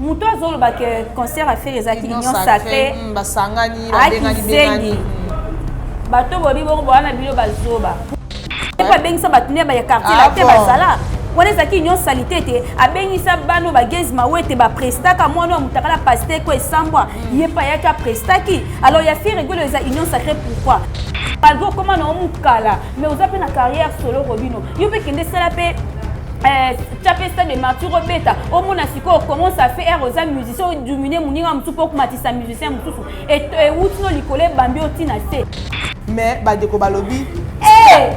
muto azolo ba que concert a fait les union sacrée basangani babengani bengani bato bobi bongo bwana bilo bazoba pas bengisa batune ba ya quartier la te basala wana ezaki union salité te abengisa bano bagezima wete baprestaka mwana wa mutakala pasteur ko esambwa yepa yaka prestaki alors ya fi rigolo eza union sacrée pourquoi Palgo comment on mukala mais vous avez une carrière solo Robino yo pe kende sala pe Chapesta de Martyr Robeta au mon asiko commence à faire aux musiciens dominer muninga mtu pour matisa musicien mtu et outno likole bambi otina se mais ba deko balobi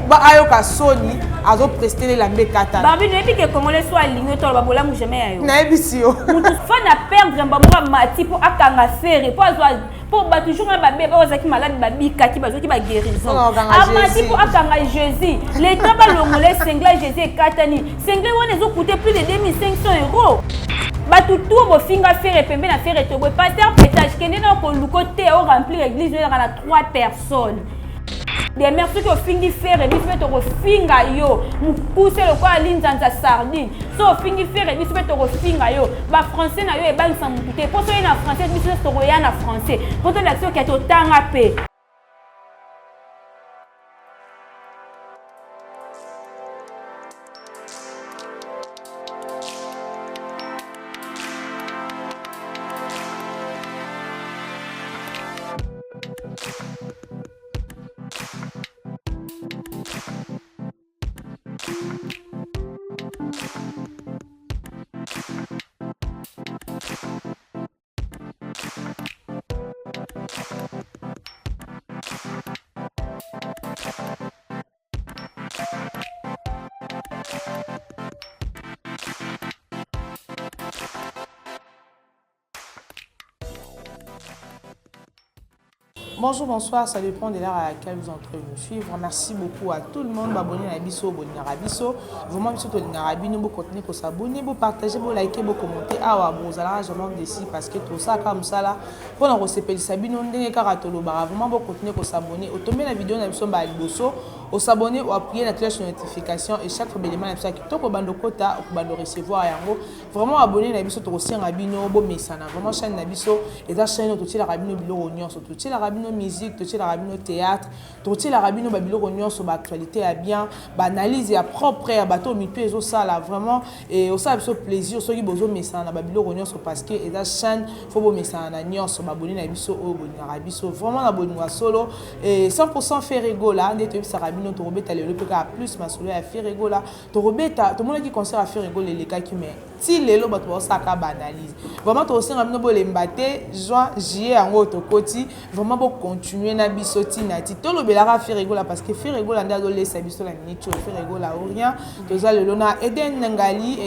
ba ayoka soni azo prester la mbekata bambi ne bi ke congolais soit ligno to ba bola mu jamais ayo na ebisio mutu fa na perdre mbamura mati pour akanga faire pour azwa pour ba toujours ba bébé ozaki malade ba bikaki bazoki ba guérison amati pour akanga Jésus l'état ba longolais singla Jésus katani singla wona zo coûter plus de 2500 €. Batu tout bo finga faire pembe na faire to bo pasteur pétage kende na ko lukote au remplir l'église na 3 personnes. Des merci que fingi faire et fait to finga yo mu pousser le quoi linzanza sardine so fingi faire et fait to finga yo ba français na yo e bang sans muté pour so na français biso to ya na français pour ton action qui est autant apé. Bonjour, bonsoir, ça dépend de l'heure à laquelle vous entrez nous suivre. Merci beaucoup à tout le monde. Abonnez à Bisso, Bonarabisso. Vraiment, Bisso, Bonarabi, nous continuez pour s'abonner, pour partager, pour liker, pour commenter. Ah, ouais, vous allez jamais décider parce que tout ça, comme ça, là, pour nous recevoir, Sabine, on est caratolo, vraiment, pour continuer pour s'abonner. Automé la vidéo, on a Bisso, Balibosso. Au s'abonner ou appuyer la cloche de notification et chaque fois élément qui est au bando quota ou bando recevoir yango vraiment abonner na biso to aussi en abino bo mesana vraiment chaîne na biso et ta chaîne to la rabino bilo rognon to la rabino musique to la rabino théâtre to la rabino babilo rognon sur actualité à bien ba analyse à propre à bateau mi peso ça là vraiment et au ça biso plaisir ceux qui besoin mesana babilo rognon sur parce que et ta chaîne faut bo mesana nyon sur abonner na biso au bonira biso vraiment abonner solo et 100% fait rigola ndete ça nous te robeta le PK plus ma solo à faire rigola te robeta tout le monde qui concert à faire rigoler les cas qui mais si les lots bato ça ka banalise vraiment to aussi ramino bo lembate juin juillet en auto koti vraiment pour continuer na bisoti na ti to lobela faire rigola parce que faire rigola ndalo laisser biso la minute faire rigola ou rien to za le lona Eden Ngali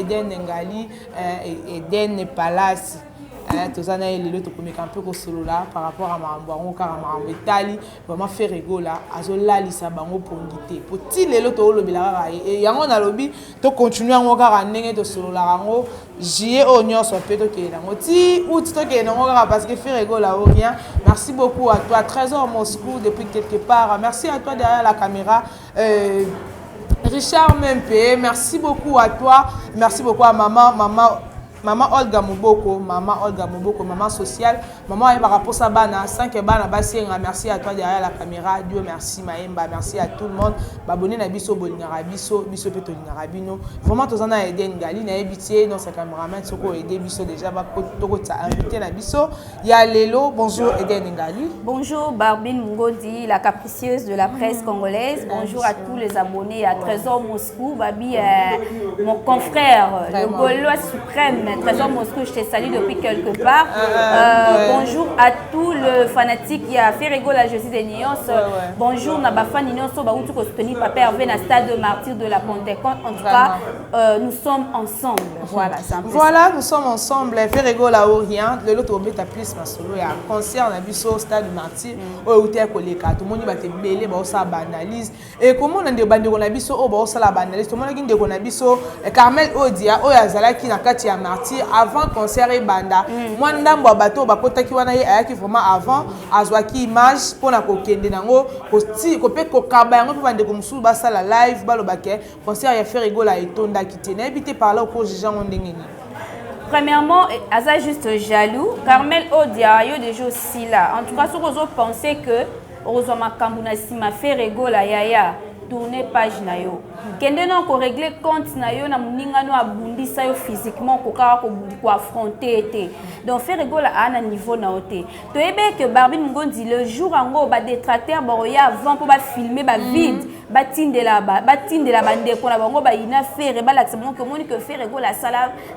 Eden Palace tous les années les autres communiquent un peu au solo là par rapport à Maramboiron car Marambo Italie vraiment faire rigola azola lisa bango pour guiter pour ti les autres le bilara et yango na lobby to continuer en car ndenge to solo la rango jier oignon so peut to ke nango ti ou to ke nango parce que faire rigola ou rien merci beaucoup à toi Trésor Moscou depuis quelque part merci à toi derrière la caméra Richard Mempe merci beaucoup à toi merci beaucoup à Maman Olga Moboko, maman sociale, maman Eva Raposa Bana, 5 bana Bassienga, merci à toi derrière la caméra, Dieu merci Maemba, merci à tout le monde, abonnez na biso Bolingara biso peto Lingarabino, vraiment tous en a aidé Ngali na ebitié dans sa caméraman soko aider biso déjà ba toko ta invité na biso, ya Lelo, bonjour Eden Ngali. Bonjour Barbine Ngodi, la capricieuse de la presse congolaise. Bonjour à tous les abonnés à Trésor Moscou, Babi mon confrère, le Gaulois suprême. Trésor Moscou, je te salue depuis quelque part. Bonjour à tous les fanatiques qui a fait rigoler la justice des Nyons. Bonjour, Nabafan Nyons, Baoutou Kostoni, Papa Hervé, na stade de martyr de la Pentecôte. En tout cas, nous sommes ensemble. Voilà, voilà, nous sommes ensemble. Fait rigoler la Orient. Le lot au bêta plus ma solo. Il y a un concert, on a vu au stade de martyr. Où tu es collé, tout le monde va te belé, ça banalise. Et comment on a des bandes, on a vu ça, la banalise. Tout le monde a vu Carmel Odia, Oyazala qui n'a qu'à tirer martyr. Avant concert et banda moi ndambo bato bakota ki wana ye ayaki vraiment avant azwaki image pona ko kende nango ko ti ko pe ko kaba yango bande ko musu ba sala live balo baké concert ya faire rigola etonda kitene habité par là ko jija ngondengeni Premièrement, Aza juste jaloux. Carmel Odia, yo déjà aussi là. En tout cas, si vous pensez que Rosoma Kambuna Sima fait rigoler yaya. Tourner page na yo kende non ko régler compte na yo na muninga no abundisa yo physiquement ko ka ko affronter été donc faire rigoler à un niveau na oté to ebe que Barbie Ngondi le jour ango ba détracteur ba ya avant pour ba filmer ba vide ba tindela bande ko na bango ba ina faire ba l'accent que moni que faire rigoler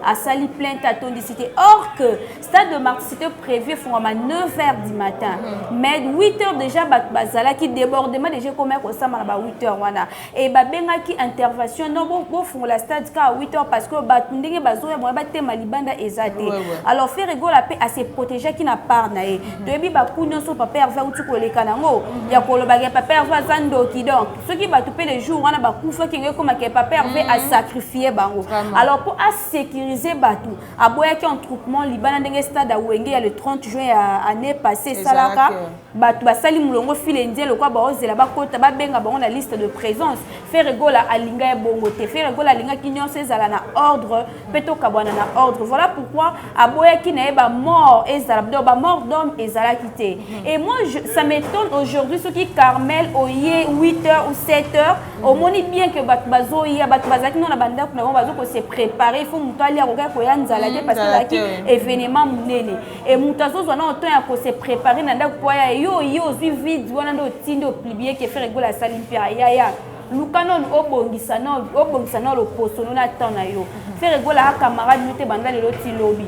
à sali plainte à tondicité or que stade de Martyr c'était prévu pour à 9h du matin mais 8h déjà bazala qui débordement déjà comme ça na ba 8h wana et babenga ki intervention non bon font la stade à 8h parce que batundenge bazoya ba tema libanda ezate alors faire rigolo la paix à se protéger qui n'a part na e debi ba kunyo so papa erva utu ko leka nango ya ko lo ba papa erva zando ki donc ce qui va touper les jours wana ba kufa ki ngeko ma ke papa erva à sacrifier bango alors pour à sécuriser batu aboya ki en troupement libanda ndenge stade a wenge ya le 30 juin année passée salaka batu basali mulongo file ndielo kwa ba ozela ba kota ba benga bango na liste de présence faire rigola alinga ya bongo te faire rigola alinga ki nyonso ezala na ordre peto kabwana na ordre voilà pourquoi aboya ki na ba mort ezala ba mort d'homme ezala quitté et moi ça m'étonne aujourd'hui ce qui Carmel oye 8h ou 7h au moni bien que bazo ya bazaki non na banda kuna bazo ko se préparer il faut mutali ya ko ya nzala te parce que laki événement munene et mutazo zona autant ya ko se préparer na ndako kwa ya yo zui vide wana ndo tindo plibier que faire rigola salimpia ya lukanon obongisa no lo posto no na tana yo faire rigola camarade mute banda le loti lobby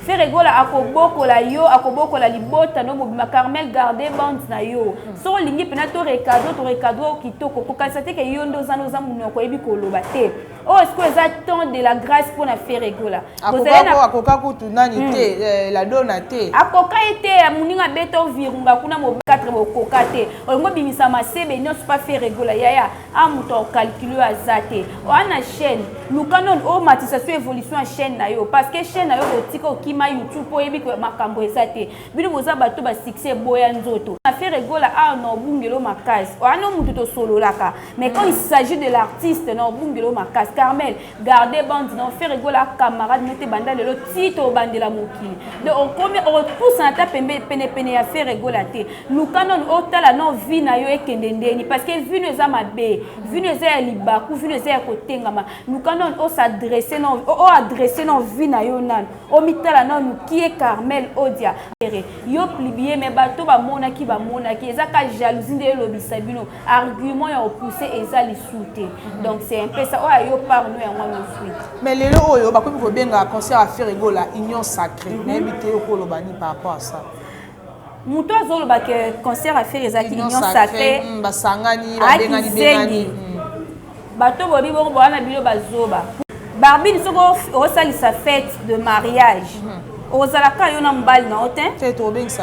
faire rigola akoboko la libota no bobima Carmel garder bande na yo so lingi pena to recadre kitoko ko kasate ke yo ndo zano za munoko ebi koloba te oh est-ce que ça temps de la grâce pour na faire rigola akoka kutu nani te la dona te akoka ete muninga beto virunga kuna mo 4 bokoka te ongo bimisa masebe no pas faire rigola yaya amuto calculer azate ona chaîne lukanon o matisation évolution à chaîne na yo parce que chaîne na yo otiko kima YouTube po yebi ko makambo ezate bino boza bato ba succès boya nzoto na faire rigola no bungelo makasi ona mutu to solo laka mais quand il s'agit de l'artiste no bungelo makasi Carmel garder bande non faire rigola camarade mete banda lelo tito bandela mokili donc on pousse en ta pene ya faire rigola te lukanon otala no vie na yo ekendendeni parce que vie no za mabe vie no za libaku vie no za kotengama lukanon o s'adresser non o adresser non vie na yo nan o mitala non qui est Carmel Odia yo plibier mais bato ba mona ki ezaka jalousie de lobisa bino argument ya pousser ezali soute donc c'est un peu ça o yo par nous en moi suite mais les oyo ba ko benga concert à faire rigola union sacrée na ebité ko lobani par rapport à ça muto azoloba que concert à faire ezaki union sacrée basangani ba bengani bato bobi bongo bana bilo bazoba Barbie soko osali sa fête de mariage ozalaka yo na mbali na otin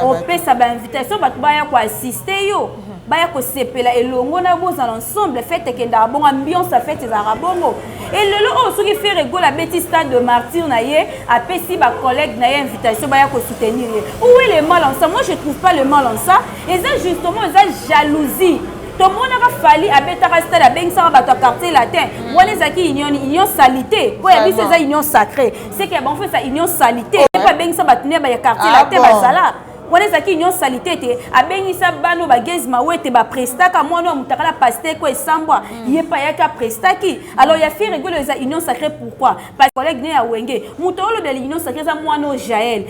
opesa ba invitation bato baya ko assister yo baya ko sepela elongo na boza ensemble fête kenda bon ambiance à fête za rabongo et lelo o soki fait rigola bêtise stade de Martyr na ye apesi ba collègue na ye invitation baya ko soutenir ye où est le mal en ça moi je trouve pas le mal en ça et ça justement ça jalousie tout le monde a fallu abetaka stade abengisa bato quartier latin wana ezaki union salité po ya biso eza union sacrée c'est que bon fait ça union salité pas bengisa bato ne ba ya quartier latin bazala wana ezaki union salité te abengisa bano bagezima wete baprestaka mwana mutakala pasteur ko esambwa ye pa yaka prestaki alors ya fait rigolo eza union sacrée pourquoi parce que collègue ne ya wenge muto olo de union sacrée za mwana Jaël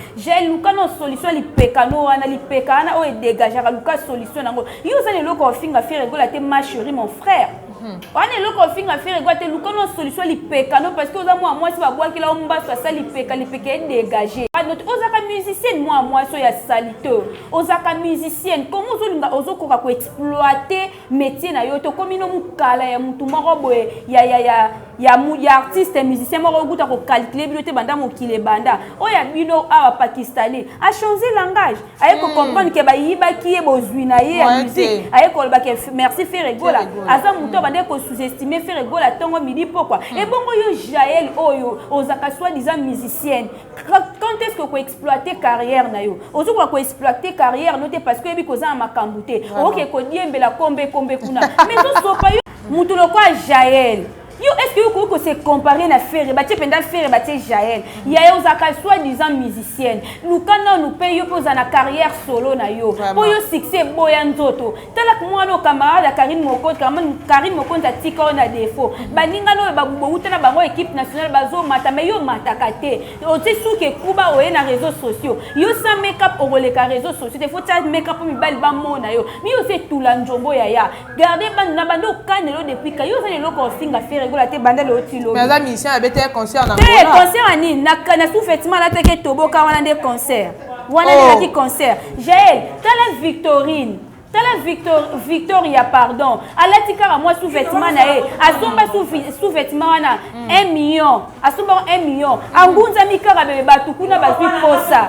lukano solution lipekano wana lipekana o dégager luka solution nango yo za le loko ofinga fait rigolo te ma chérie mon frère on est loko ofinga fait rigolo te lukano solution lipekano parce que oza moi si ba boaki la omba ça lipeka dégager notre ozaka musicienne moi so ya salite ozaka musicienne comment ozolinga ozokoka ko exploiter métier na yo to komino mukala ya mutu moko boye ya artiste musicien moko guta ko calculer binote banda mokile banda oya bino awa pakistanais a changer langage aye ko comprendre que ba yiba ki e bozwi na ye ya musique aye ko ba ke merci faire rigola asa muto bande ko sous-estimer faire rigola tongo midi pourquoi et bongo yo Jaël oyo ozaka soi-disant musicienne quand est-ce que vous exploiter carrière na yo ozo ko exploiter carrière noté parce que biko za makambute OK ko diembela kombe kuna mais so so pa yo mutu lokwa Jaël Yo, est-ce que vous pouvez se comparer na Ferre, batie penda Ferre, batie Jaël. Il y a yo zaka soi-disant musicienne. Nous quand nous payons pour na carrière solo na yo. Pour yo succès boya nzoto. Tala ko moi no camarade Karim Moko, Karim Moko ta tika on a défaut. Baninga no ba bouta na bango équipe nationale bazo mata mais yo mataka te. O ti souke kuba oye na réseaux sociaux. Yo sans make-up au les réseaux sociaux. Des fois tu make-up mi bal ba mona yo. Mi yo c'est tout la njombo ya. Gardez na bando kanelo depuis ka yo ça le ko singa Ferre Gola te banda le otilo. Mais la mission avait été un concert en Angola. Concert ani na sous vêtement la te ke toboka wana des concerts. Wana des concerts. Jaël, tala Victorine. Tala Victoria, pardon. Alatika moi sous vêtement nae. Asomba sous vêtement na 1 million. Asomba 1 million. Angunza mikara bebe batukuna bazwi posa.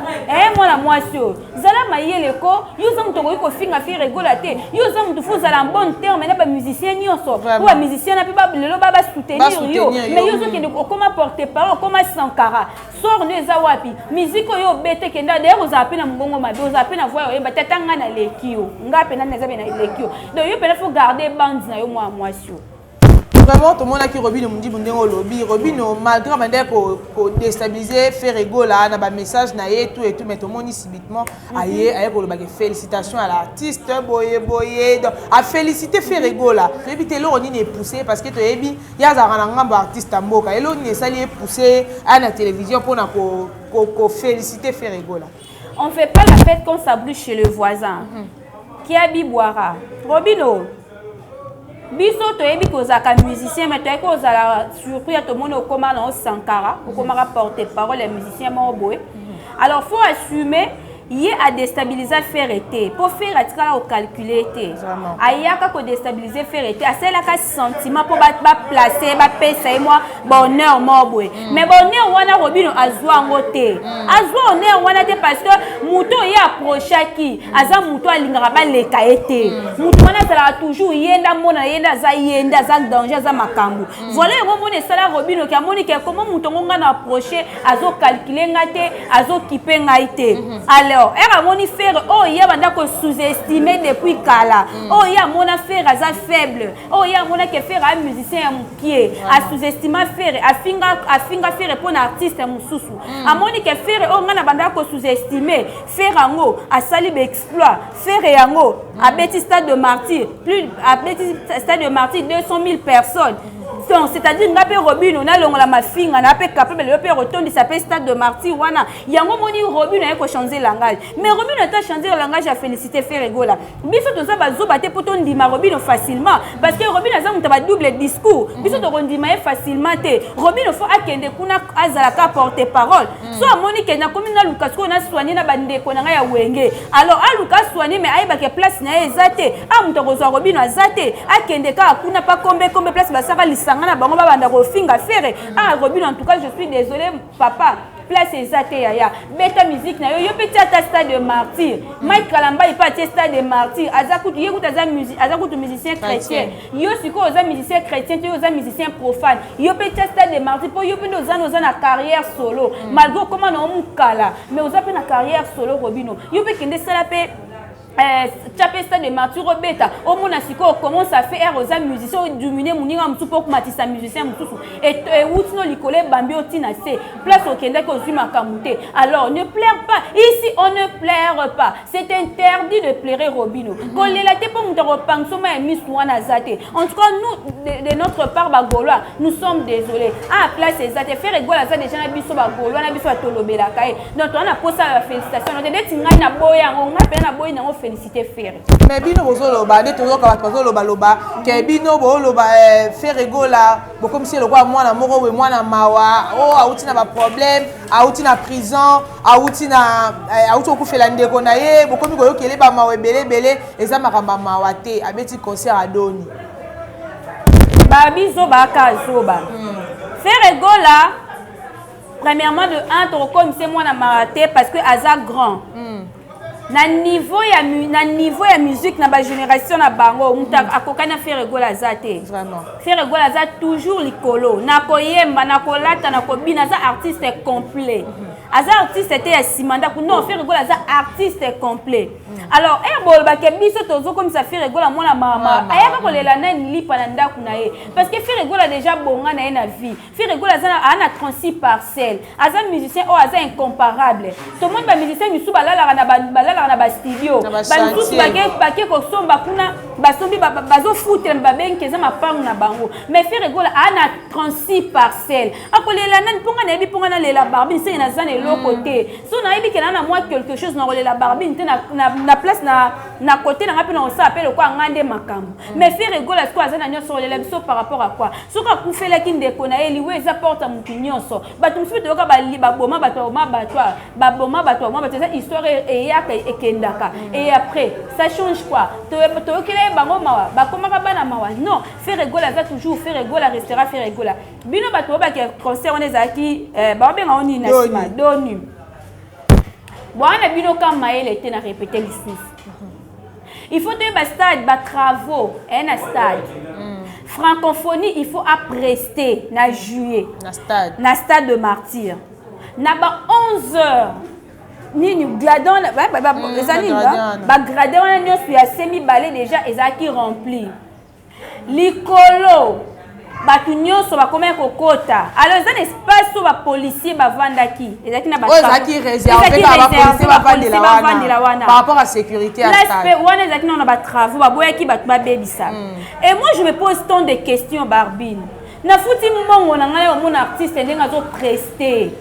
Mwana mwasio. Zala mayele ko, yo zam to ko finga Ferre Gola te. Yo zam to fuza la bon terme na ba musicien nyonso. Ou musicien na pe ba lelo ba soutenir yo. Mais yo zo ke de comment porter parole, comment Sankara. Sort ne za wapi. Musique yo bete kenda d'ailleurs oza pe na mbongo mabe, oza pe na voix yo batatanga na lekio. Donc, il faut garder bande na yo moi vraiment tout le monde qui Robin me dit bon lobby Robin malgré qu'on déstabiliser Ferre Gola na ba message na et tout mais tout le monde subitement aye pour le félicitations à l'artiste boye donc à féliciter Ferre Gola éviter là on est poussé parce que tu ebi ya za ngamba artiste mboka et là on est sali poussé à la télévision pour na ko féliciter Ferre Gola. On fait pas la fête quand ça brûle chez le voisin. Qui a biboira Robino biso to ebi ko zaka musicien mais to ko zala surpris à tout le monde au comment dans Sankara au comment porter parole les musiciens moboé alors faut assumer il y a à déstabiliser Ferre pour faire attirer au calculer ayaka ko déstabiliser Ferre à celle là sentiment pour ba placer ba pesa moi bonheur moboé mais bonheur wana Robino azwa ngote azwa honneur wana te parce que muto ya approcher qui aza muto alingara ba leka ete muto wana sala toujours yenda mona yenda za danger za makambu voilà ngo mona sala Robino ki amoni ke comment muto ngonga na approcher azo calculer ngate azo kipe ngaite alors elle a moni Ferre oh ya banda ko sous-estimer depuis kala oh ya mona Ferre aza faible oh ya mona ke Ferre un musicien ya mukie a sous-estimer Ferre afinga Ferre pour un artiste mususu amoni ke Ferre oh ngana banda ko sous-estimer Ferre ngo a sali be exploit Ferre yango a bêti stade de martyr plus a bêti stade de martyr 200 000 personnes. C'est-à-dire nga pe Robino na longola mafinga na pe capable le pe retourner s'appelle stade de martyr wana yango moni Robino a ko changer langage mais Robino a changé le langage à féliciter Ferre Gola biso to za bazo baté pour ton ndima Robino facilement parce que Robino a za ba double discours biso to ndima facilement te Robino faut akende kuna azala ka porter parole so amoni ke na komi na Lucas ko na soigner na bande ko na ya wenge alors a Lucas soigner mais aiba ke place na ezate a muto ko zo Robino azate akende ka kuna pas kombe place basaka lisanga na bango babanda ko finga Ferre Robino en tout cas je suis désolé papa place ezate yaya beta musique na yo petit ata stade de martyr Mike Kalamba il pas stade de martyr azakutu yekuta za musique azakutu musicien chrétien yo siko za musicien chrétien yo za musicien profane yo petit stade de martyr pour yo pendo za na carrière solo malgré comment na mukala mais oza pe na carrière solo Robino yo pe kende sala pe Chapé stade de martyr beta au mon asiko commence à faire aux musiciens dominer moninga mtu pour matisa musicien mtu et outino likole bambi otina se place au kende ko zuma kamute alors ne pleure pas ici on ne pleure pas c'est interdit de pleurer Robino ko lela te pour mutaro pangsoma et miss wana zate en tout cas nous de notre part bagolois nous sommes désolés place ezate Ferre Gola za déjà na biso bagolois na biso atolobela kai donc on a posé la félicitation on était tinga na boya on a pe na boya na féliciter Ferre mais bino bozoloba de toujours ka bazoloba loba ke bino boloba Ferre Gola comme si le roi mwana moko we mwana mawa auti na ba problème auti na prison auti ko fela ndeko na ye bokomi ko yokele ba mawe belé eza makamba mawa te abeti concert adoni babizo baka zoba Ferre Gola premièrement de 1 comme c'est moi na maraté parce que aza grand na niveau ya musique na ba génération na bango muta akokana Ferre Gola zate vraiment Ferre Gola za toujours likolo na koyemba na kolata na kobina za artiste complet aza artiste était à Simanda non faire rigola aza artiste complet alors bol ba ke biso tozo comme ça faire rigola mona mama aya ka kolela na lipa na ndaku na ye parce que faire rigola déjà bonga na ye na vie faire rigola aza ana 36 parcelles aza musicien aza incomparable tout le monde ba musicien misu balala na ba studio ba misu ba ke ko somba kuna ba sombi bazo foutre ba benke za mapangu na bango mais faire rigola ana 36 parcelles akolela na ponga na yebi ponga na lela Barbine c'est na zane l'autre côté so na yebi kena na moi quelque chose na lela Barbine na place na côté na ngapi na on s'appelle quoi ngande makambo mais faire rigola ce quoi za na nyoso lela biso par rapport à quoi so ka kufela kindeko na eli we za porte mutu nyonso batu msubi toka ba boma bato ça histoire et yaka ekendaka et après ça change quoi to kile bango mawa ba komaka bana mawa non faire rigola za toujours faire rigola restera faire rigola bino bato ba ke concert on ezaki ba benga oni na sima donu bwana bino kama ele était na répéter ici il faut te ba stade ba travaux un stade francophonie il faut prester na juillet na stade de Martyr na ba 11h nini gladon ezali ba gradon na nyoso ya semi balé déjà ezaki rempli likolo batu nyonso bakomaya kokota alors eza na espace so bapolisier bavandaki ezalaki na ezalaki réservé par bapolisier bavandela wana par rapport à sécurité à l'aspect wana ezalaki na batravaux baboyaki bato babebisa et moi je me pose tant de questions Barbine nafuti mbongo na ngai omona artiste ndenge azoprester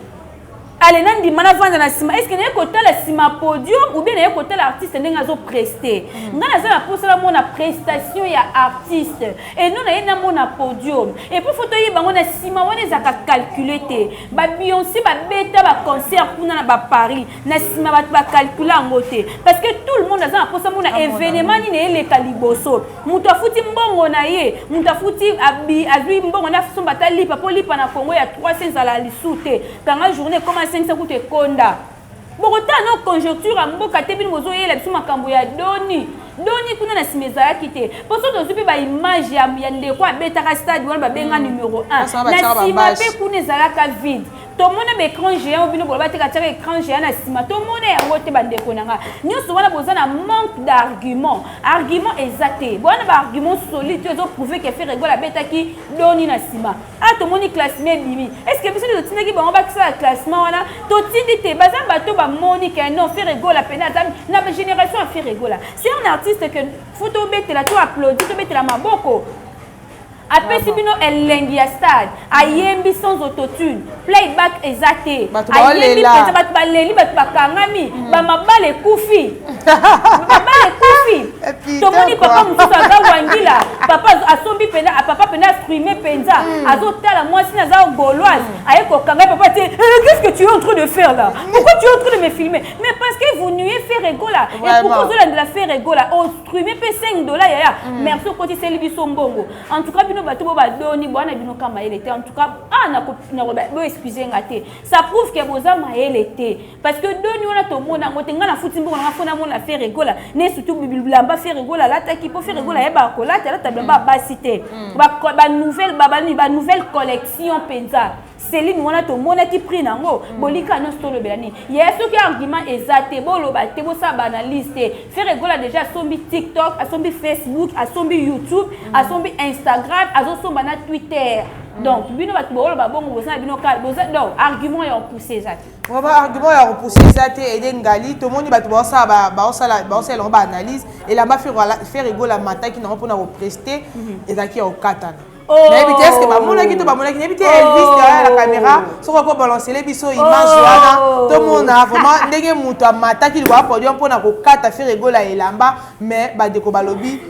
allez nandi mana vanda na sima est-ce que na kota la sima podium ou bien na kota l'artiste ndenge azoprester ngana za na posala mona prestation ya artiste et nous na mona podium et pour photo yi bango na sima wana ezaka calculer te ba Beyoncé ba beta ba concert kuna na ba Paris na sima ba calculer ngote parce que tout le monde a za na posala mona événement ni na eleka liboso mutu afuti mbongo na ye mutu afuti azui mbongo na somba ta lipa po lipa na Congo ya 300 ala lisute kanga journée comme 500 coûte konda bokota no conjoncture mboka te bino bozo yela biso makambo ya doni kuna na simeza ya kite parce que tozupi ba image ya ndeko abetaka stade wana ba benga numéro 1 na sima pe kuna ezalaka vide to mona ba écran géant bino boloba te ka écran géant na sima to mona yango te bandeko nanga nyonso wana boza na manque d'argument exacté bona ba argument solide to prouver que faire rigola betaki doni na sima to moni classement bimi est-ce que biso to tindaki bango ba kisa classement wana to tindi te baza bato ba moni que non faire rigola pena na ba génération faire rigola c'est un artiste que photo betela to applaudir to betela maboko apesi bino elengi ya stade ayembi sans autotune playback exacté ayembi pesa bato baleli bato bakangami bamabale kufi tomoni papa mosusu aza wangila papa asombi pena papa pena streamer penza azotala mwasi na aza gauloise aye kokanga papa te qu'est-ce que tu es en train de faire là pourquoi tu es en train de me filmer mais parce que vous nuez faire rigola et pourquoi vous allez la faire rigola on streamer pe $5 yaya merci côté c'est biso mbongo en tout cas bino bato bo badoni bwana bino kama ele te en tout cas na excusez ngate ça prouve que boza maele te parce que doni wana to mona ngote ngana futi mbongo na fona mona faire rigola ne surtout bilamba faire rigola la taki pour faire rigola ya ba kolata la tablamba basité ba nouvelle collection penza Céline wana to mona ti prix nango bolika no stolo belani yeso ki argument exacté bolo ba te bo sa banaliste faire rigola déjà sombi TikTok a sombi Facebook a sombi YouTube a sombi Instagram a somba na Twitter donc bino ba bolo ba bongo bosa bino ka bosa donc argument ya repousser ça argument ya repousser ça te ede ngali to moni ba bosa ba analyse et là ba faire rigola mataki na pona represter et zaki au katana mais est-ce que bamonaki nebite Elvis derrière la caméra soko ko balancer les biso image wana tout le monde a vraiment ndenge mutu amataki liwa podium pona ko kata faire rigola elamba mais ba deko balobi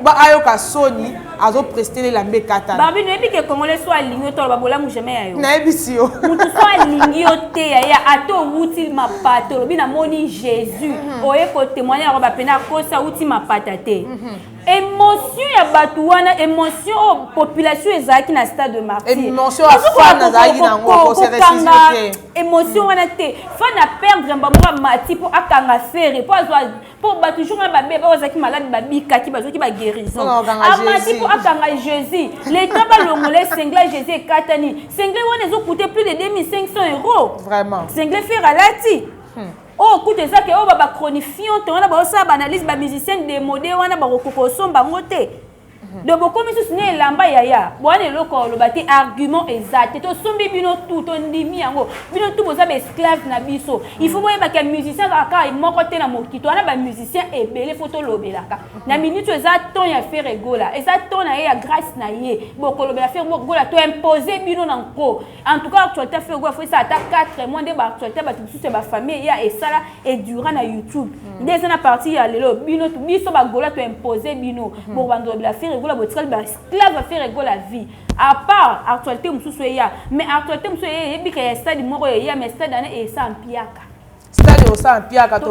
ba ayoka soni azo prester la mbe kata Barbine nebi ke congolais soit aligné to ba bola mu jamais ayo na ebisi yo mutu soit aligné te ya ato wuti mapato lobi na moni Jésus oye ko témoigner ba pena ko sa wuti mapata te émotion ya batu wana émotion population ezaki na stade de Martyr émotion a fan ezaki na ngo c'est récité émotion wana te fan a perdre mbamura mati po akanga fere po azwa po batu jour ba bébé ozaki malade babika ki bazoki ba guérison amati po akanga Jésus. L'État va l'ongolais singla Jésus katani. Singla on a coûté plus de 2500 €. Vraiment. Singla faire à lati. Oh, écoutez ça que oh baba chronifiant, on a ba ça analyse ba musicien démodé, on a ba kokoko somba ngote. De beaucoup de choses lamba yaya bon eloko lobati argument exact to sombi bino tout on ndimi yango bino tout boza ba esclave na biso il faut boyeba que musicien aka moko te na mokito ana ba musicien ebele photo lobelaka na minute eza ton ya faire rigola eza ton na ya grâce na ye boko lobela faire rigola to imposer bino na nko en tout cas actualité faire rigola faut ça ata 4 mois de ba actualité ba tout ba famille ya esala et durant na YouTube dès na partie ya lelo bino tout biso ba gola to imposer bino bo bando la faire la botikali ba esclave va faire égale la vie à part actualité mususu ya mais actualité mususu ya bika ya stade moko ya mais stade ana et ça ampiaka stade au ça ampiaka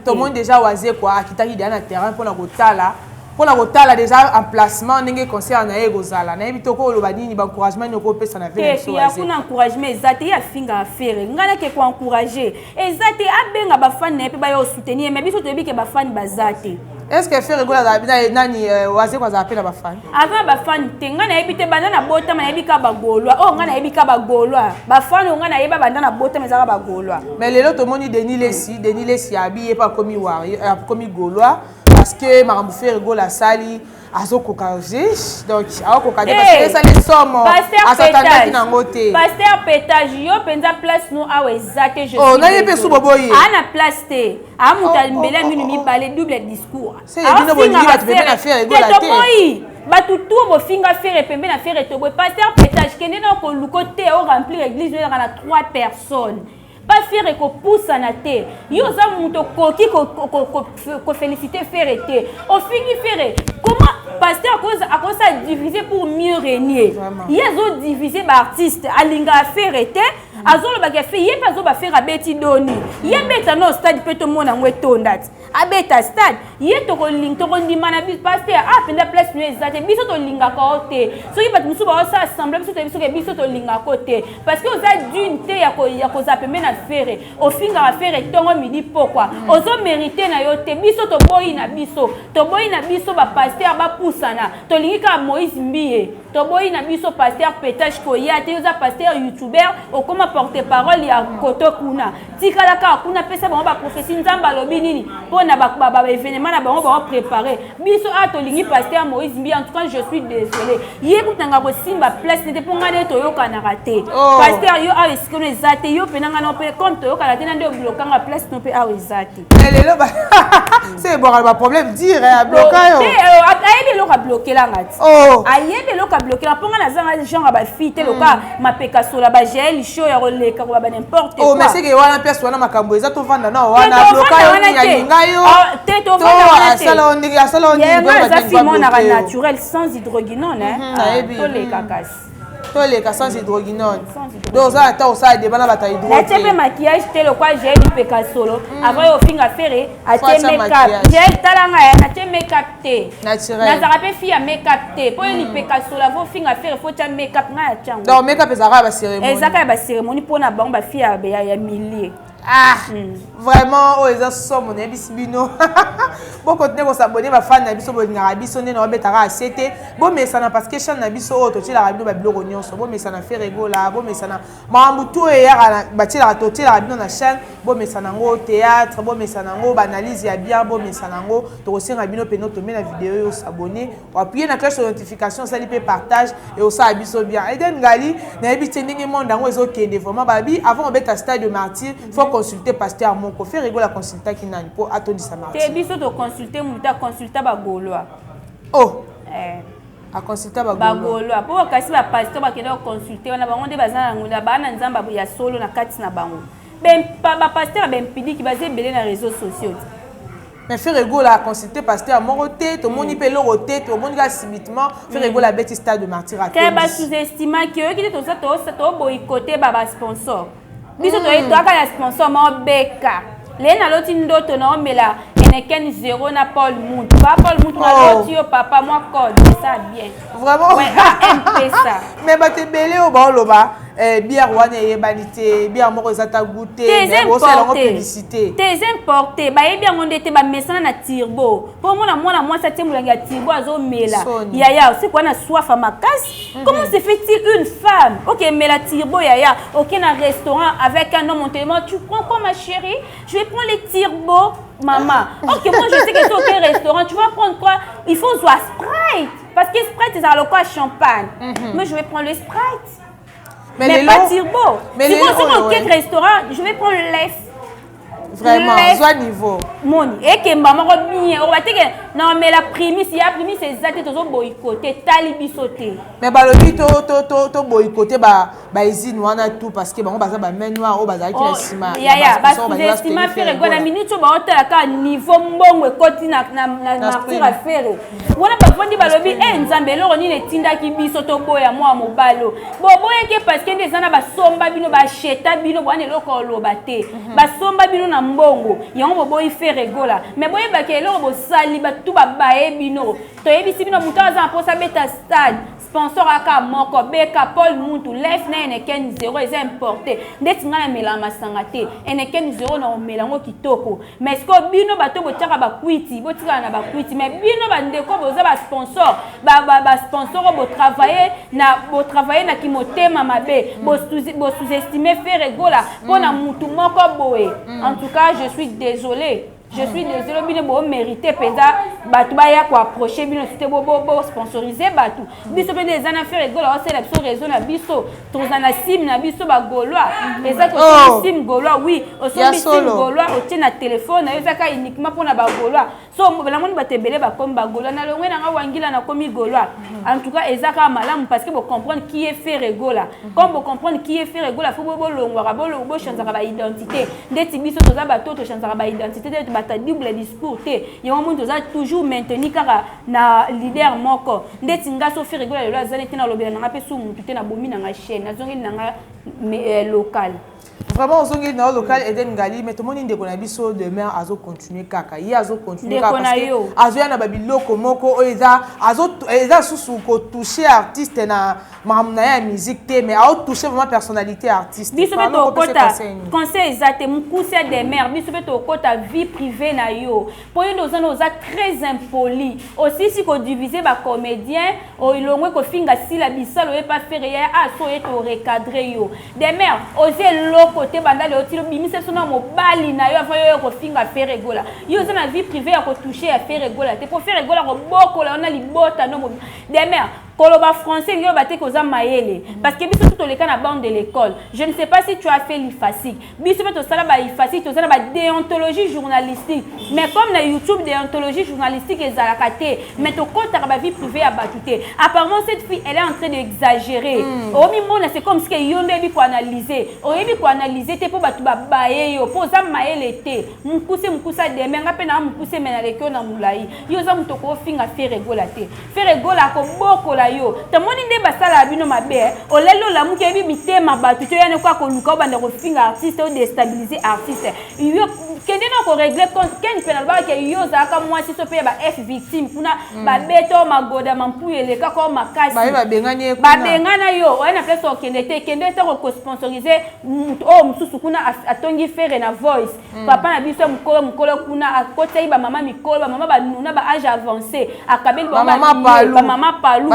to monde déjà waze quoi akitaki na terrain pour na kotala déjà emplacement ndenge concert na egozala na yebi toko loba nini ba encouragement nyoko pesa na vele so ya kuna encouragement ezate ya finga affaire ngana ke ko encourager ezate abenga ba fan na pe ba yo soutenir mais biso to bika ba fan bazate. Est-ce que faire rigoler la nani waze kwa za apela ba fan? Avant ba fan tenga na ebite banda na bota na ebika ba golwa. Oh ngana ebika ba golwa. Ba fan ngana yeba banda na bota mezaka ba golwa. Mais lelo to moni Denis Lessi habillé pas comme comme golwa parce que marambu faire rigoler la sali azoko kajish donc ako kade parce que ça les sommes asatandaki na ngote. Pasteur pétage yo penza place nous a exacte je. Oh na yepe su boboye. Ana place te. Amuta mbele minu mi balé double discours. C'est bino bolingi ba tebe na faire rigoler la te. Batutu bo finga faire pembe na faire to bo pasteur pétage kende na ko lukote o remplir église na 3 personnes. Pas faire que pousse en athée. Yo za muto koki ko féliciter faire été. Au fini faire comment pasteur à cause ça diviser pour mieux régner. Ils ont divisé par artiste alinga faire été azolo ba fait yé pas zo ba faire abeti doni. Yé beta no stade peut to mona ngwetondat. Abeta stade yé to ko ling to ko ndimana bis pasteur a penda place nu ezate biso to linga côté. So yi bat musu ba ça assembler biso to linga côté parce que oza d'une te ya ko zapembe na faire au finga à faire tongo midi pourquoi ozo mériter na yo te biso to boyi na biso ba pasteur ba poussana to lingika Moïse Mbiye to boyi na biso pasteur pétage ko ya te oza pasteur youtuber o comme porte-parole ya koto kuna tikala ka kuna pesa ba prophétie nzamba lobi nini pona ba événement na ba préparer biso a to lingi pasteur Moïse Mbiye en tout cas je suis désolé yekutanga ko simba place n'était pour ngane to yo kana raté pasteur yo a esikono ezate yo penanga no pe comme to yo kana tena ndio blokanga place no pe a ezate lelo ba c'est bon ba problème dire a bloquer yo ayebi lo ka bloquer la ngati ayebi lo ka bloquer la ponga na zanga genre ba fite lo ka mapeka sola ba gel show ya roleka ko ba n'importe quoi mais c'est que wana pièce wana makambo eza to vanda na wana bloquer yo ya linga yo te to vanda asala on ba simona naturel sans hydroquinone to le kakasi to les sans hydroquinone donc ça attend ça des bana bata hydroquinone la tepe maquillage te le quoi j'ai du peka solo avant au finga faire a te make-up j'ai talanga ya na te make-up te naturel na zarape fi ya make-up te po ni peka solo vo finga faire faut ta make-up nga ya chango donc make-up ezaka ba cérémonie ezaka ba cérémonie pona bango ba fi ya milliers vraiment oh eza somo na bisibino bon continuer ko s'abonner ba fan na biso bo ngara biso ne na obetaka acete bo mesana parce que chaîne na biso oh to tila rabino ba biloko nyonso bo mesana faire rigola bo mesana mambu to ya ba tila to tila rabino na chaîne bo mesana ngo théâtre bo mesana ngo ba analyse ya bien bo mesana ngo to ko senga bino peno to mena vidéo yo s'abonner ou appuyer na cloche de notification ça li pe partage et au ça biso bien Eden Ngali na ebité ndenge monde ngo ezo kende vraiment babi avant obeta stade de martyr faut consulter pasteur Moko faire rigoler la consulta qui n'a pas attendu sa martyr te biso to consulter muta consulta ba golwa a consulter ba golwa po kasi ba pasteur ba kende consulter wana bango nde bazana ngula bana nzamba ya solo na kati na bango ben ba pasteur ben pidi ki bazé belé na réseaux sociaux mais faire rigoler la consulter pasteur Moko te to moni pe lo roté to moni ga subitement faire rigoler la bête stade de martyr à ke ba sous-estimé que qui to ça to boycotter ba sponsor biso to aka ya sponsor ma beka le na loti ndoto na omela eneken 0 na Paul Mout ba Paul Mout na loti yo papa moi code ça bien vraiment ouais MP ça mais ba te belé o ba loba bière wana yebanité bière moko ezata goûter mais aussi la publicité tes importé ba yebi yango ndete ba mesana na tirbo pour mona moi ça timulangi ya tirbo azomela yaya c'est quoi na soif à makasi comment se fait-il une femme OK mais la tirbo yaya OK na restaurant avec un homme on te demande tu prends quoi ma chérie je vais prendre les tirbo maman OK moi je sais que c'est OK restaurant tu vas prendre quoi il faut soit Sprite parce que Sprite c'est le quoi champagne mais je vais prendre le Sprite mais pas tirbo si moi sur un restaurant je vais prendre le lait vraiment soit niveau moni et que maman bien on va dire non mais la prémisse il y a prémisse exacte toujours boycotter tali bisoté mais balobi to boycotter ba izine wana tout parce que bango baza ba main noire o baza ki estima ya ba estima faire go na minute ba hôtel ka niveau mbongo ekoti na martyr à faire wana ba fondi balobi nzambe loro ni ne tinda ki biso to boya moi mobalo boboye ke parce que des ana ba somba bino ba cheta bino bwana eloko loba te ba somba bino na mbongo yango boboyi faire gola mais boye ba ke loro bo sali ba tout ba bae bino to yebisi bino muto aza posa beta stade sponsor aka moko beka Paul Muntu lef na eneken 0 est importé ndeti ngana mela masanga te eneken 0 na melango kitoko mais ce que bino bato botiaka ba kwiti botika na ba kwiti mais bino ba ndeko boza ba sponsor ba sponsor bo travailler na kimotema mabe bo sous-estimer faire gola pona mutu moko boye en tout cas je suis désolé je suis désolé bino bo mériter peza batu ba ya ko approcher bino c'était bo sponsoriser batu biso pe des ana faire gola c'est la raison na biso tozana sim na biso ba goloa peza ko sim goloa oui au son sim goloa au tient na téléphone na ezaka uniquement pour na ba goloa so la monde batebele ba comme ba goloa na longwe na wangila na komi goloa en tout cas ezaka malamu parce que vous comprendre qui est faire gola comme vous comprendre qui est faire gola faut bo longwa bo chanzaka ba identité ndeti biso toza bato to chanzaka ba identité bata double discours te yangomuntu za toujours maintenir kaka na leader moko ndeti ngaso fi regular le azali te na lobela na pe su mutu te na bomi na nga chaîne nazongi na nga local vraiment ozongi na local Eden Ngali mais tout le monde ndeko na biso demain azo continuer kaka yi azo continuer kaka parce que azo ya na babiloko moko eza susu ko toucher artiste na mamna ya musique te mais a toucher vraiment personnalité artiste biso beto kota conseil exact mukuse de mère biso beto kota vie privée na yo po yo oza très impoli aussi si ko diviser ba comédien o ilongwe ko finga sila bisalo e pas faire ya aso et to recadrer yo de mère oser côté bandale otilo bimise sona mobali na yo afayo ko finga faire gola yo za na vie privée ya ko toucher à faire gola te pour faire gola ko boko la ona libota no de mère koloba français ngelo baté ko za mayele parce que biso tout le cas na bande de l'école je ne sais pas si tu as fait l'IFASIC biso beto sala ba IFASIC to sala ba déontologie journalistique mais comme na YouTube déontologie journalistique ezalaka te mais to kota ba vie privée ya batuté apparemment cette fille elle est en train d'exagérer omi mona c'est comme si que yo ndebi ko analyser oyebi ko analyser te po batu ba baye yo po za mayele te mukusa de menga pe na mukuse mena lekyo na mulai yo za mutoko finga faire gola te faire gola ko boko la yo tamoni nde basala bino mabe olelo la muke bi mitema batu to yana kwa ko luka banda ko finga artiste o déstabiliser artiste yo kende na ko régler compte ken penal ba ke yo za ka moi si so pe ba F victime kuna ba beto magoda mampuyele ka ko makasi ba bengani ba bengana yo wana place o kende te ko sponsoriser o mususu kuna atongi faire na voice papa na biso mukolo kuna akota ba mama mikolo ba mama ba nuna ba âge avancé akabeli ba mama palu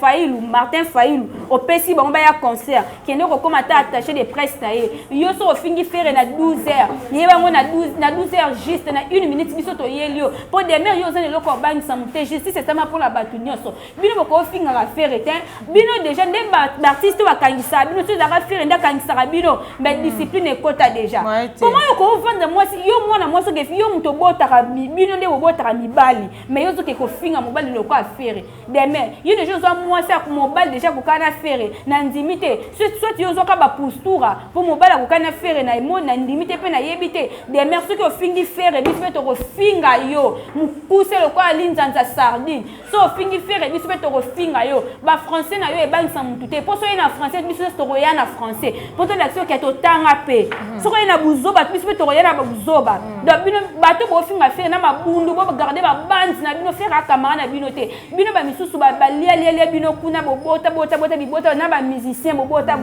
Faïlou Martin Faïlou au pesi bon ba ya concert kende ko komata attaché de presse na yo so fingi faire na 12h yeba ngo na 12h juste na 1 minute biso to yelio pour demain yo zane loko bang samute justice c'est ma pour la batu nyonso bino ko finga la faire te bino déjà nde ba artiste wa kangisa bino to za faire nda kangisa bino mais discipline ekota déjà comment yo ko vendre moi si yo mwana moi so ke yo muto botaka bino nde botaka mibali mais yo zo ke ko finga mobali loko a faire demain yo ne jozo moi ça mobali déjà ko kana faire na ndimité soit yo zo ka ba postura pour mobali ko kana faire na emo na ndimité pe na yebité demain ce que fingi faire biso to ko finga yo mukuse loko alinzanza sardine so fingi faire biso to ko finga yo ba français na yo e bang sans mututé pour so na français biso to ko ya na français pour to l'action que to tanga pe so ko na buzoba biso to ko ya na buzoba donc bino bato bo finga faire na mabundu bo garder ba bande na bino faire akamana bino te bino ba misusu ba lia bino kuna bobota bibota na ba musicien bobota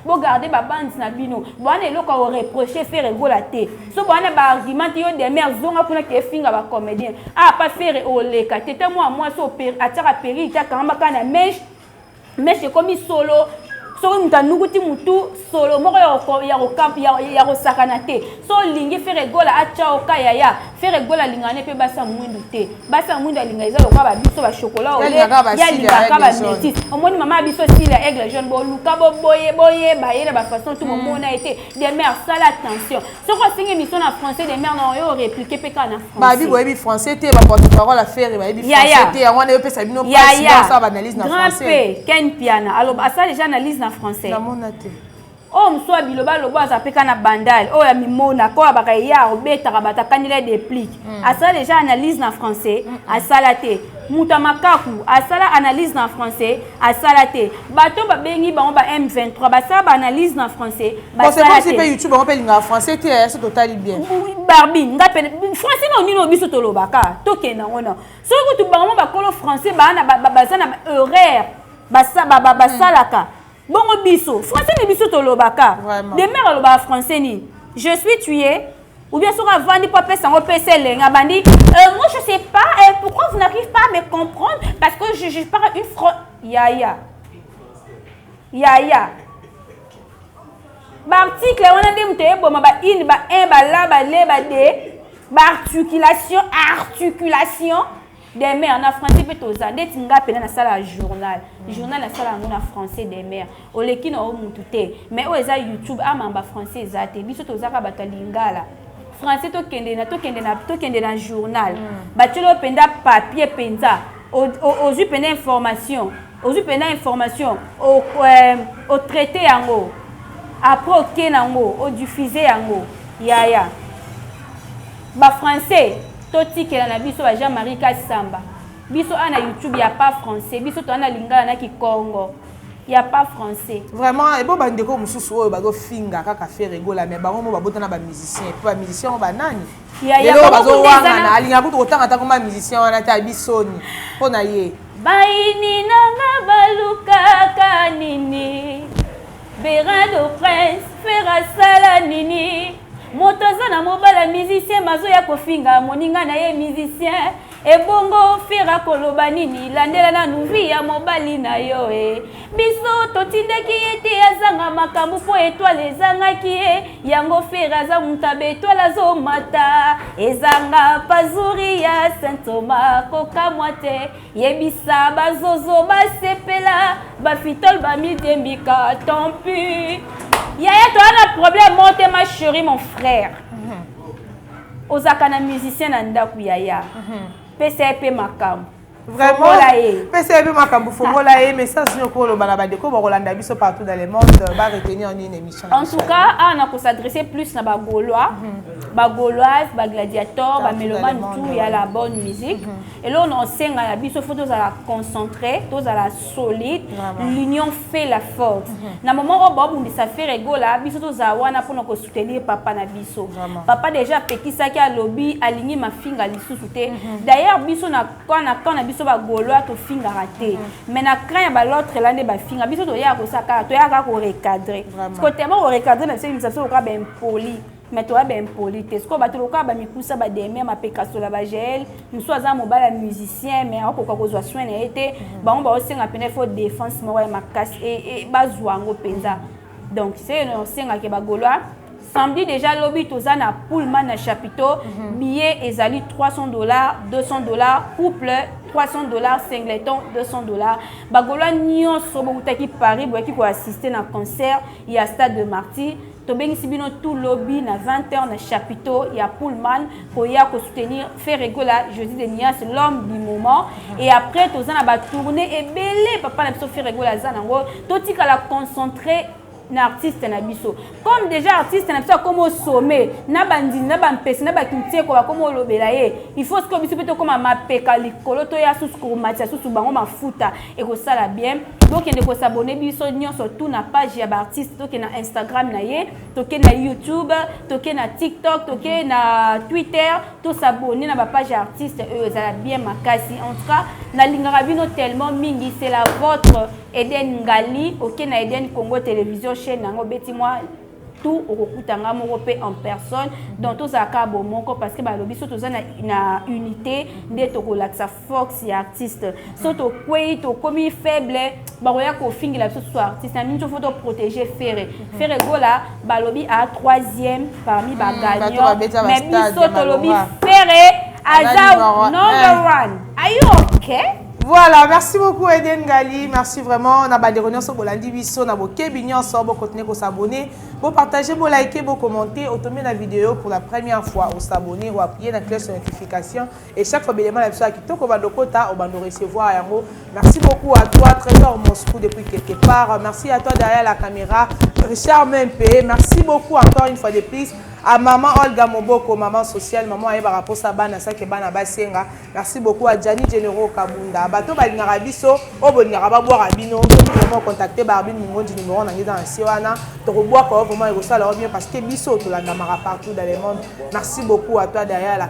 bo garder ba bande na bino bwana eloko o reprocher faire rigola te so bwana ba argument yo des mères zonga kuna ke finga ba comédien pas faire oleka te moi so ataka péri ta kamba kana mèche comme solo so ntanukuti mutu solo moko ya kosakana te so lingi faire rigola acha okaya faire rigola lingane pe basa mwindu te basa mwindu alinga eza lokwa ba biso ba chocolat ole ya lingaka ba métis omoni mama biso sila aigle jaune bo luka bo boye ba yela ba façon tout mona été des mères sala attention so ko singa mission en français des mères non yo répliquer pe kana français ba bi boyebi français te ba porte-parole à faire ba bi français te on est pe sabino pas ça ba analyse na français Ken Piana alors ça déjà analyse en français. Msoa biloba lobo azapeka na bandal ya mimona ko abakaya obeta kabata kanila déplique asala déjà analyse na français asala te muta makaku asala analyse na français asala te bato babengi bango ba M23 basala ba analyse na français basala te c'est pas YouTube on peut linga français te c'est total bien Barbie ngape français no nino biso tolobaka tokena ngona so ko tu bango bakolo français bana bazana horaire basalaka bongo biso français ne biso tolobaka de mère loba français ni je suis tué ou bien sur avandi pas pesa ngo pesa lenga bandi moi je sais pas pourquoi vous n'arrivez pas à me comprendre parce que je parle une yaya ba article on a dit mte bo ba in ba un ba la ba le ba de ba articulation des mères en français petoza ndeti ngape na sala journal na sala ngona français des mères oleki na omutute mais oza YouTube amamba français ezate biso tozaka batalingala français tokende na journal batelo penda papier penza ozu penda information au traité yango après ok nango au diffuser yango yaya ba français totikela na biso ba Jean-Marie Kasamba biso ana YouTube ya pas français biso to ana lingala na Kikongo ya pas français vraiment et bon bandeko mususu oyo bazo finga kaka faire rigola mais bango mo babotana ba musicien pa musicien ba nani ya bazo wanga na alinga kuto kotanga ta koma musicien wana ta bisoni pona ye baini nanga baluka kanini Berado Prince fera sala nini motoza na mobala musicien mazo ya kofinga moninga na ye musicien ebongo fera koloba nini landela na nuvi ya mobali na yo biso totindaki ete azanga makambo po étoile ezangaki yango fera za mutabe étoile zo mata ezanga pazuri ya Saint-Thomas kokamwa te yebisa bazozo basepela bafitol bamidembika tant pis Yaya, tu as un problème, monte ma chérie, mon frère. Ozakana musicien nandaku Yaya. PCP makam. Vraiment, PCP makam, Fongola et mais ça c'est encore le balabadeko, Rolanda biso partout dans le monde, va retenir en une émission. En tout cas, on a s'adresser plus à Bagolois, Bagoloise, Bagladiator, Baméloman, tout, il y a la bonne musique. Et là, on enseigne à la biso, faut tous à la concentrer, tous à la solide. L'union fait la force. Na moment où Bob ça fait rigola, biso tous à wana pour nous soutenir papa na biso. Papa déjà petit ça qui a lobby aligné ma finga li sous-souté. D'ailleurs, biso na quand na biso Bagolois to finga raté. Mais na craint ba l'autre l'année ba finga biso to ya ko saka to ya ko recadrer. Parce que tellement on recadrer na c'est une façon ka ben poli. Mais toi ben poli te ce ko ba to ka ba mikusa ba deme ma pekaso la ba gel nous soit mobile musicien mais on ko ko zo soin na été ba on ba osenga pene faut défense mo ya makasi et ba zwango penza. Donc c'est on senga ke Bagolois samedi déjà lobby toza na Pullman na chapiteau billet ezali $300 $200 couple $300 singleton $200 Bagolois nyonso bokutaki Paris boyaki ko assister na concert ya Stade de Martyrs to bengisi bino tout lobby na 20h na chapiteau ya Pullman pour ya ko soutenir faire rigola jeudi de Nias l'homme du moment et après toza na ba tourner et belé papa na biso faire rigola za nango to tika la concentrer na artiste na biso comme déjà artiste na biso comme au sommet na bandi na bampesi na bakintie ko comme au lobela ye il faut que biso peut comme mapeka likolo to ya sous ko matia sous bango mafuta et ko sala bien donc il faut s'abonner biso nyonso tout na page ya artiste to ke na Instagram na ye to ke na YouTube to ke na TikTok to ke na Twitter to s'abonner na ba page artiste eux ça bien makasi en tout cas nalingaka bino tellement mingi, c'est la vôtre Eden Ngali, OK na Eden Congo Télévision chaîne nango beti moi tout okutanga moko pe en personne dans tous aka bomoko parce que ba lobi surtout na unité nde to kolaksa force ya artiste surtout kwei to komi faible ba roya ko fingila surtout artiste na minjo faut protéger Ferre gola ba lobi à 3e parmi ba gagnants mais biso to lobi Ferre Azao number 1. Are you okay? Voilà, merci beaucoup Eden Ngali, merci vraiment. On a des réunions sur Bolandi Bisso, on a beaucoup de sur continuer à s'abonner, pour partager, pour liker, pour commenter, pour tomber la vidéo pour la première fois, pour s'abonner, ou appuyer la cloche de notification. Et chaque fois, bien la personne qui toque au Bandokota, on va nous recevoir. Merci beaucoup à toi, Trésor Moscou depuis quelque part. Merci à toi derrière la caméra, Richard Mempe. Merci beaucoup encore une fois de plus. À maman Olga Moboko, maman sociale, maman Aïba Raposa Bana Sakebana Basenga. Merci beaucoup à Gianni Genero Kabunda. Bato Balingara Bisso, Obonira Baboa Rabino, vraiment contacter Barbine Mungo du numéro dans le Siwana. Toroboa, vraiment, il ça bien parce que Bisso, tu l'as partout dans le monde. Merci beaucoup à toi derrière la